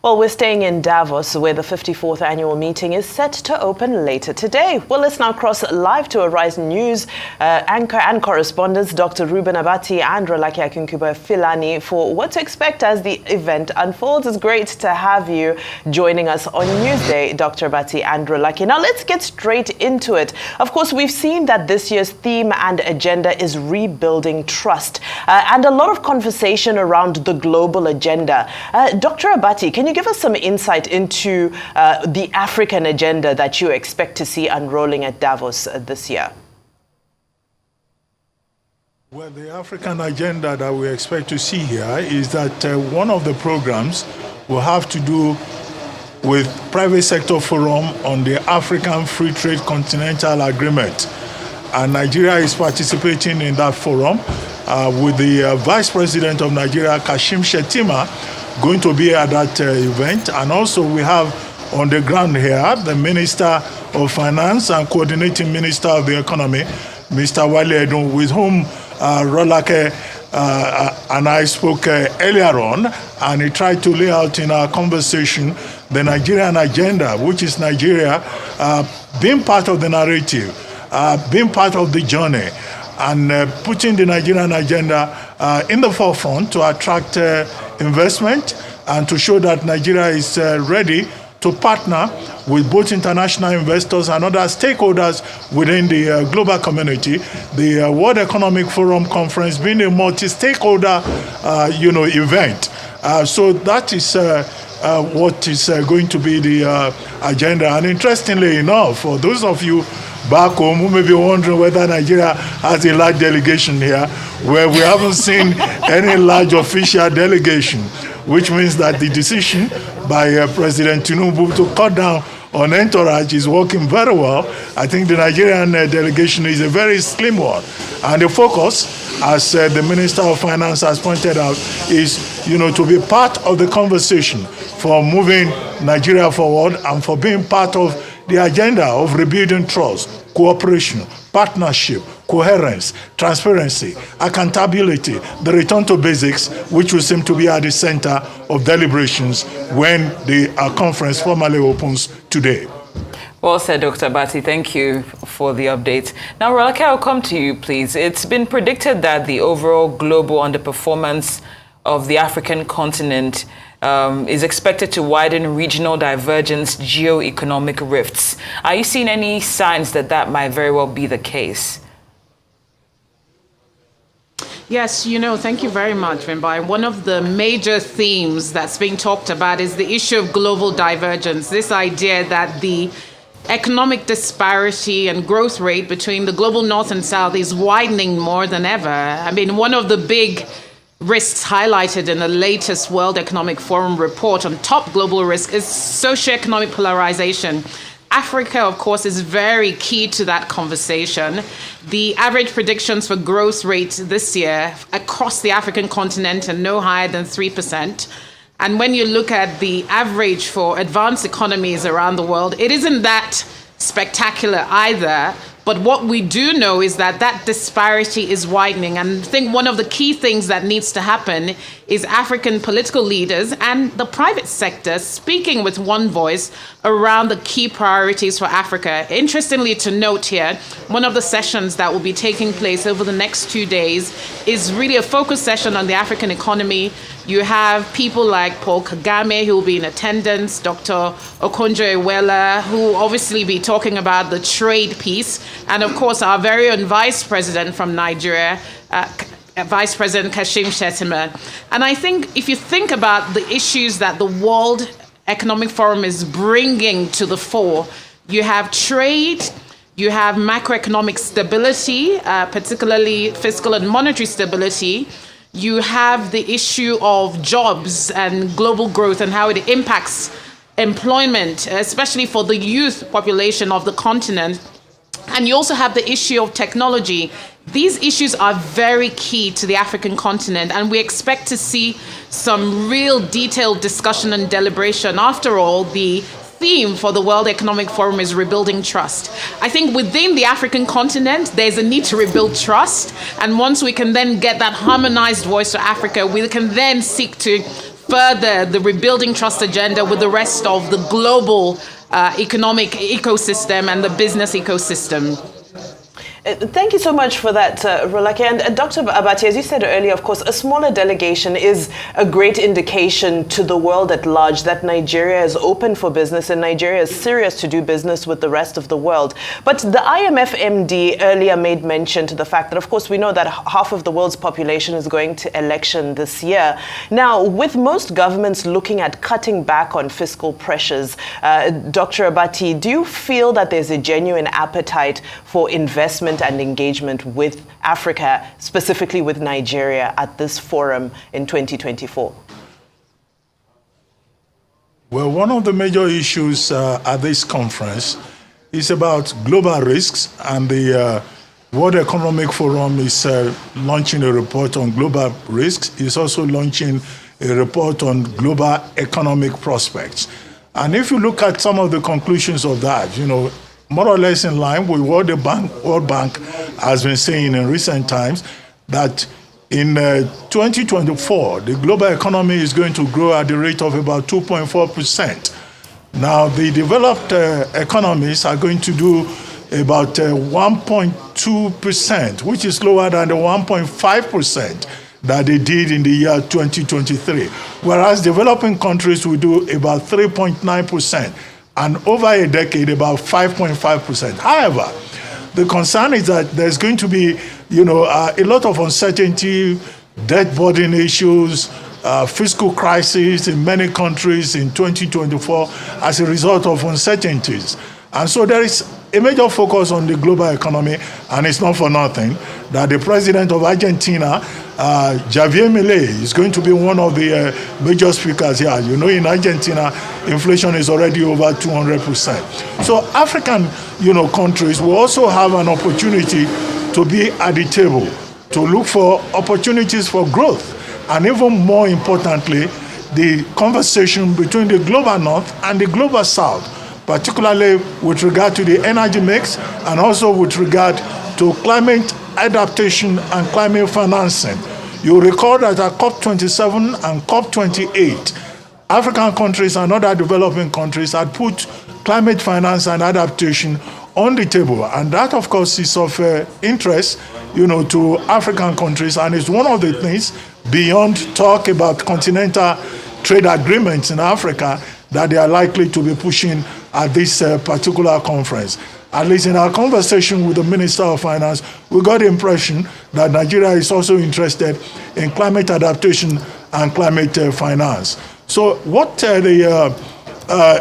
Well, we're staying in Davos, where the 54th annual meeting is set to open later today. Well, let's now cross live to Arise News anchor and correspondents Dr. Ruben Abati and Rolake Akinkuba Filani for what to expect as the event unfolds. It's great to have you joining us on Newsday, Dr. Abati and Rolake. Now, let's get straight into it. Of course, we've seen that this year's theme and agenda is rebuilding trust and a lot of conversation around the global agenda. Dr. Abati, can you give us some insight into the African agenda that you expect to see unrolling at Davos this year? Well, the African agenda that we expect to see here is that one of the programs will have to do with private sector forum on the African Free Trade Continental Agreement. And Nigeria is participating in that forum with the Vice President of Nigeria, Kashim Shettima, going to be at that event. And also we have on the ground here the Minister of Finance and Coordinating Minister of the Economy, Mr. Wale Edun, with whom Rolake and I spoke earlier on, and he tried to lay out in our conversation the Nigerian agenda, which is Nigeria being part of the narrative, being part of the journey, and putting the Nigerian agenda in the forefront to attract investment and to show that Nigeria is ready to partner with both international investors and other stakeholders within the global community. The World Economic Forum Conference being a multi-stakeholder, event. So that is what is going to be the agenda. And interestingly enough, for those of you back home who may be wondering whether Nigeria has a large delegation here, where we haven't seen any large official delegation, which means that the decision by President Tinubu to cut down on entourage is working very well. I think the Nigerian delegation is a very slim one. And the focus, as the Minister of Finance has pointed out, is to be part of the conversation for moving Nigeria forward and for being part of the agenda of rebuilding trust, cooperation, partnership, coherence, transparency, accountability, the return to basics, which will seem to be at the center of deliberations when the conference formally opens today. Well said, Dr. Abati. Thank you for the update. Now, Rolake, I'll come to you, please. It's been predicted that the overall global underperformance of the African continent is expected to widen regional divergence, geo-economic rifts. Are you seeing any signs that that might very well be the case? Yes, thank you very much, Vimbai. One of the major themes that's being talked about is the issue of global divergence, this idea that the economic disparity and growth rate between the global north and south is widening more than ever. I mean, one of the big risks highlighted in the latest World Economic Forum report on top global risk is socioeconomic polarization. Africa, of course, is very key to that conversation. The average predictions for growth rates this year across the African continent are no higher than 3%. And when you look at the average for advanced economies around the world, it isn't that spectacular either. But what we do know is that that disparity is widening. And I think one of the key things that needs to happen is African political leaders and the private sector speaking with one voice around the key priorities for Africa. Interestingly to note here, one of the sessions that will be taking place over the next 2 days is really a focus session on the African economy. You have people like Paul Kagame, who will be in attendance, Dr. Okonjo-Iweala, who will obviously be talking about the trade piece, and of course our very own Vice President from Nigeria, Vice President Kashim Shettima. And I think if you think about the issues that the World Economic Forum is bringing to the fore, you have trade, you have macroeconomic stability, particularly fiscal and monetary stability. You have the issue of jobs and global growth and how it impacts employment, especially for the youth population of the continent. And you also have the issue of technology. These issues are very key to the African continent, and we expect to see some real detailed discussion and deliberation. After all, the theme for the World Economic Forum is rebuilding trust. I think within the African continent, there's a need to rebuild trust. And once we can then get that harmonized voice to Africa, we can then seek to further the rebuilding trust agenda with the rest of the global economic ecosystem and the business ecosystem? Thank you so much for that, Rolake. And Dr. Abati, as you said earlier, of course, a smaller delegation is a great indication to the world at large that Nigeria is open for business and Nigeria is serious to do business with the rest of the world. But the IMF MD earlier made mention to the fact that, of course, we know that half of the world's population is going to election this year. Now, with most governments looking at cutting back on fiscal pressures, Dr. Abati, do you feel that there's a genuine appetite for investment and engagement with Africa, specifically with Nigeria, at this forum in 2024? Well, one of the major issues at this conference is about global risks, and the World Economic Forum is launching a report on global risks. It's also launching a report on global economic prospects. And if you look at some of the conclusions of that, more or less in line with what the World Bank has been saying in recent times, that in 2024, the global economy is going to grow at the rate of about 2.4%. Now, the developed economies are going to do about 1.2%, which is lower than the 1.5% that they did in the year 2023, whereas developing countries will do about 3.9%. And over a decade, about 5.5%. However, the concern is that there's going to be, a lot of uncertainty, debt burden issues, fiscal crisis in many countries in 2024 as a result of uncertainties. And so there is a major focus on the global economy, and it's not for nothing that the president of Argentina, Javier Milei, is going to be one of the major speakers here. In Argentina, inflation is already over 200%. So African, countries will also have an opportunity to be at the table, to look for opportunities for growth, and even more importantly, the conversation between the global north and the global south, particularly with regard to the energy mix and also with regard to climate adaptation and climate financing. You recall that at COP27 and COP28, African countries and other developing countries had put climate finance and adaptation on the table. And that, of course, is of interest, to African countries. And it's one of the things beyond talk about continental trade agreements in Africa that they are likely to be pushing at this particular conference. At least in our conversation with the Minister of Finance, we got the impression that Nigeria is also interested in climate adaptation and climate finance. So what the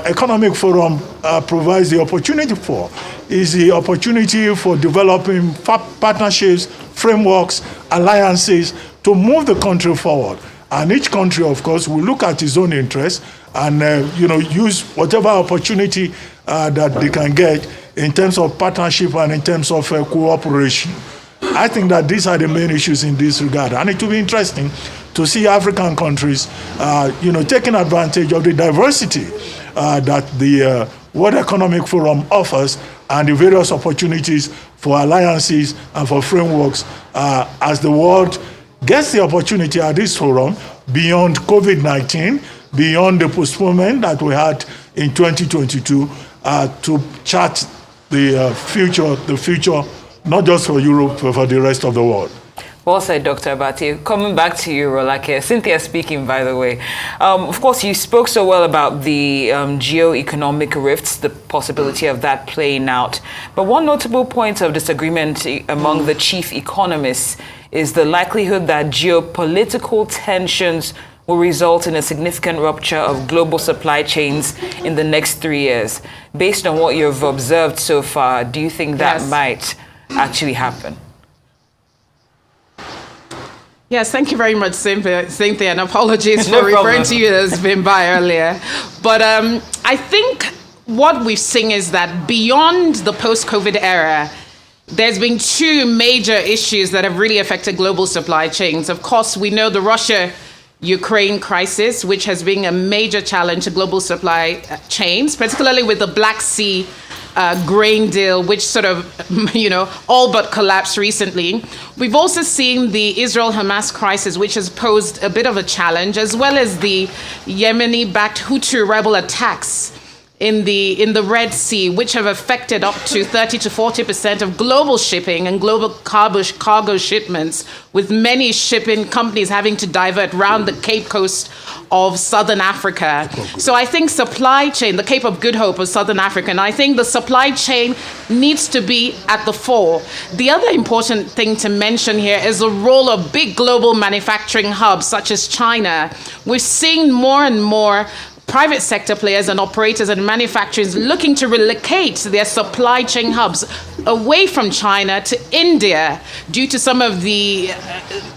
Economic Forum provides the opportunity for is the opportunity for developing partnerships, frameworks, alliances to move the country forward. And each country, of course, will look at its own interests and use whatever opportunity that they can get in terms of partnership and in terms of cooperation. I think that these are the main issues in this regard. And it will be interesting to see African countries, taking advantage of the diversity that the World Economic Forum offers and the various opportunities for alliances and for frameworks as the world gets the opportunity at this forum beyond COVID-19, beyond the postponement that we had in 2022, to chart the future, not just for Europe, but for the rest of the world. Well said, Dr. Abati. Coming back to you, Rolake. Cynthia speaking, by the way. Of course, you spoke so well about the geo-economic rifts, the possibility of that playing out. But one notable point of disagreement among the chief economists is the likelihood that geopolitical tensions will result in a significant rupture of global supply chains in the next 3 years. Based on what you've observed so far, do you think that might actually happen? Yes, thank you very much, Cynthia, and apologies for referring to you as Vimbai earlier. But I think what we've seen is that beyond the post-COVID era, there's been two major issues that have really affected global supply chains. Of course, we know the Russia Ukraine crisis, which has been a major challenge to global supply chains, particularly with the Black Sea grain deal, which sort of, all but collapsed recently. We've also seen the Israel-Hamas crisis, which has posed a bit of a challenge, as well as the Yemeni-backed Houthi rebel attacks in the Red Sea, which have affected up to 30 to 40% of global shipping and global cargo shipments, with many shipping companies having to divert around the Cape Coast of Southern Africa. So I think supply chain, the Cape of Good Hope of Southern Africa, and I think the supply chain needs to be at the fore. The other important thing to mention here is the role of big global manufacturing hubs such as China. We're seeing more and more private sector players and operators and manufacturers looking to relocate their supply chain hubs away from China to India due to some of the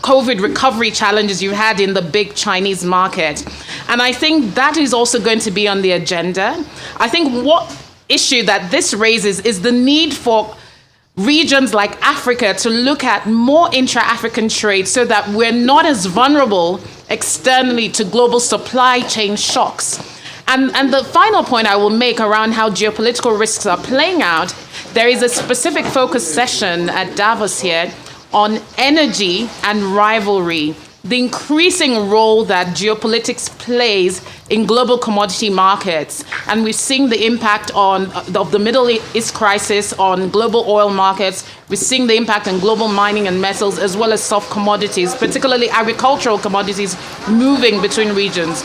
COVID recovery challenges you had in the big Chinese market. And I think that is also going to be on the agenda. I think what issue that this raises is the need for regions like Africa to look at more intra-African trade so that we're not as vulnerable externally to global supply chain shocks. And the final point I will make around how geopolitical risks are playing out, there is a specific focus session at Davos here on energy and rivalry, the increasing role that geopolitics plays in global commodity markets. And we've seen the impact of the Middle East crisis on global oil markets. We're seeing the impact on global mining and metals, as well as soft commodities, particularly agricultural commodities moving between regions.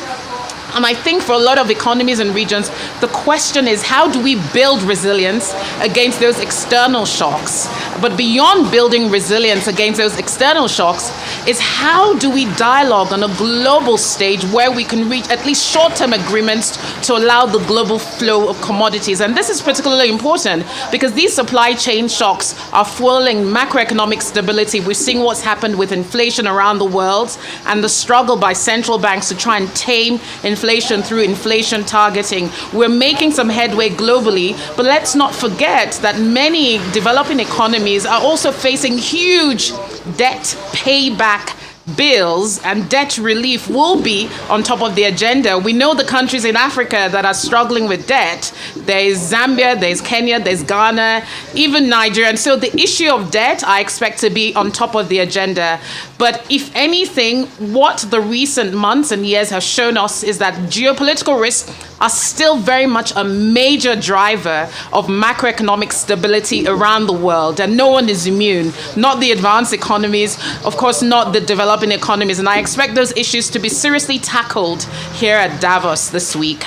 And I think for a lot of economies and regions, the question is, how do we build resilience against those external shocks? But beyond building resilience against those external shocks is how do we dialogue on a global stage where we can reach at least short-term agreements to allow the global flow of commodities. And this is particularly important because these supply chain shocks are fueling macroeconomic stability. We're seeing what's happened with inflation around the world and the struggle by central banks to try and tame inflation through inflation targeting. We're making some headway globally, but let's not forget that many developing economies are also facing huge debt payback bills, and debt relief will be on top of the agenda. We know the countries in Africa that are struggling with debt. There's Zambia, there's Kenya, there's Ghana, even Nigeria. And so the issue of debt, I expect to be on top of the agenda. But if anything, what the recent months and years have shown us is that geopolitical risks are still very much a major driver of macroeconomic stability around the world. And no one is immune, not the advanced economies, of course, not the developing economies. And I expect those issues to be seriously tackled here at Davos this week.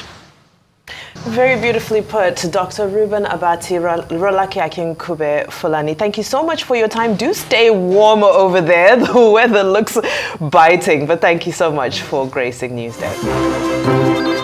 Very beautifully put, Dr. Reuben Abati, Rolake Akinkube Fulani. Thank you so much for your time. Do stay warmer over there. The weather looks biting, but thank you so much for gracing Newsday.